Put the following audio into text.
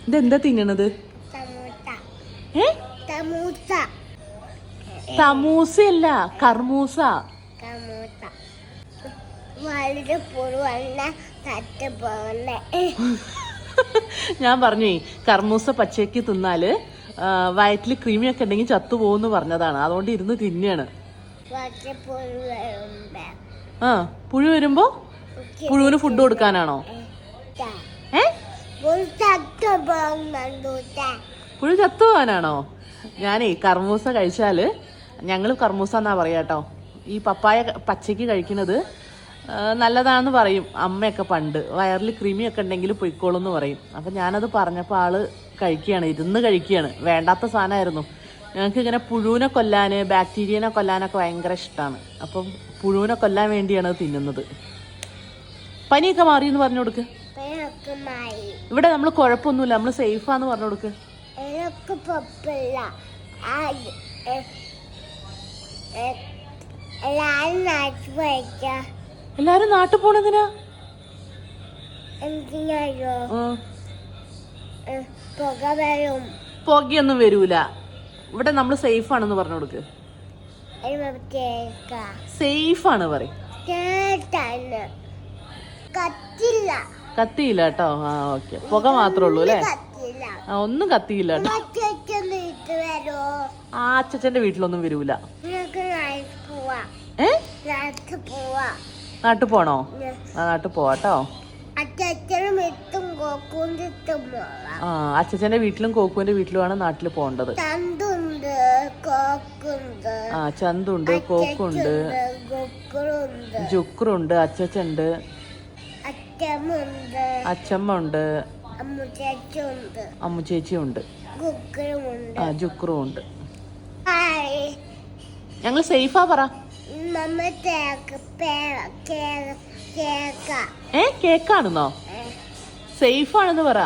ഇതെന്താ തിന്നണത്? ഏ സമൂസയല്ല, കർമൂസ. ഞാൻ പറഞ്ഞേ കർമൂസ പച്ചയ്ക്ക് തിന്നാല് വയറ്റില് ക്രീമിയൊക്കെ ഉണ്ടെങ്കിൽ ചത്തുപോകുന്നു പറഞ്ഞതാണ്. അതുകൊണ്ട് ഇരുന്ന് തിന്നാണ്. ആ പുഴു വരുമ്പോ പുഴുവിന് ഫുഡ് കൊടുക്കാനാണോ? ഏ പുഴു ചത്തുപോകാനാണോ? ഞാനേ കർമൂസ കഴിച്ചാല്, ഞങ്ങള് കർമൂസ എന്നാ പറയാട്ടോ. ഈ പപ്പായ പച്ചയ്ക്ക് കഴിക്കുന്നത് നല്ലതാണെന്ന് പറയും അമ്മയൊക്കെ പണ്ട്. വയറിൽ ക്രിമിയൊക്കെ ഉണ്ടെങ്കിൽ പൊയ്ക്കോളും എന്ന് പറയും. അപ്പം ഞാനത് പറഞ്ഞപ്പോൾ ആള് കഴിക്കുകയാണ്, ഇരുന്ന് കഴിക്കുകയാണ്. വേണ്ടാത്ത സാധനമായിരുന്നു. ഞങ്ങൾക്ക് ഇങ്ങനെ പുഴുവിനെ കൊല്ലാൻ, ബാക്ടീരിയനെ കൊല്ലാനൊക്കെ ഭയങ്കര ഇഷ്ടമാണ്. അപ്പം പുഴുവിനെ കൊല്ലാൻ വേണ്ടിയാണ് അത് തിന്നുന്നത്. പനിയൊക്കെ മാറി എന്ന് പറഞ്ഞു കൊടുക്ക്. ഇവിടെ നമ്മൾ കുഴപ്പമൊന്നുമില്ല, നമ്മൾ സേഫാന്ന് പറഞ്ഞു കൊടുക്ക്. എല്ലാരും നാട്ടിൽ പോണെന്തിനാ? പുകയൊന്നും വരൂല. ഇവിടെ നമ്മൾ സേഫ് ആണെന്ന് പറഞ്ഞു കൊടുക്ക്. സേഫ് ആണ് പറയും. കത്തിയില്ല കേട്ടോ. ആ ഓക്കെ. പുക മാത്രമേ ഉള്ളൂ അല്ലേ? ആ ഒന്നും കത്തിയില്ല കേട്ടോ. ആ അച്ഛന്റെ വീട്ടിലൊന്നും വരൂല. നാട്ടിൽ പോണോ? ആ നാട്ടിൽ പോവാട്ടോ. ആ അച്ഛന്റെ വീട്ടിലും കോക്കുവിന്റെ വീട്ടിലുമാണ് നാട്ടിൽ പോകേണ്ടത്. ആ ചന്തുണ്ട്, കോക്കുണ്ട്, ജുക്രുണ്ട്, അച്ഛച്ചുണ്ട്, അച്ഛമ്മ ഉണ്ട്, അമ്മു ചേച്ചി ഉണ്ട്, ആ ജുക്രു ഉണ്ട്. ഞങ്ങൾ സേഫാ പറ. കേക്കാണെന്നോ? സേഫ് ആണെന്ന് പറ.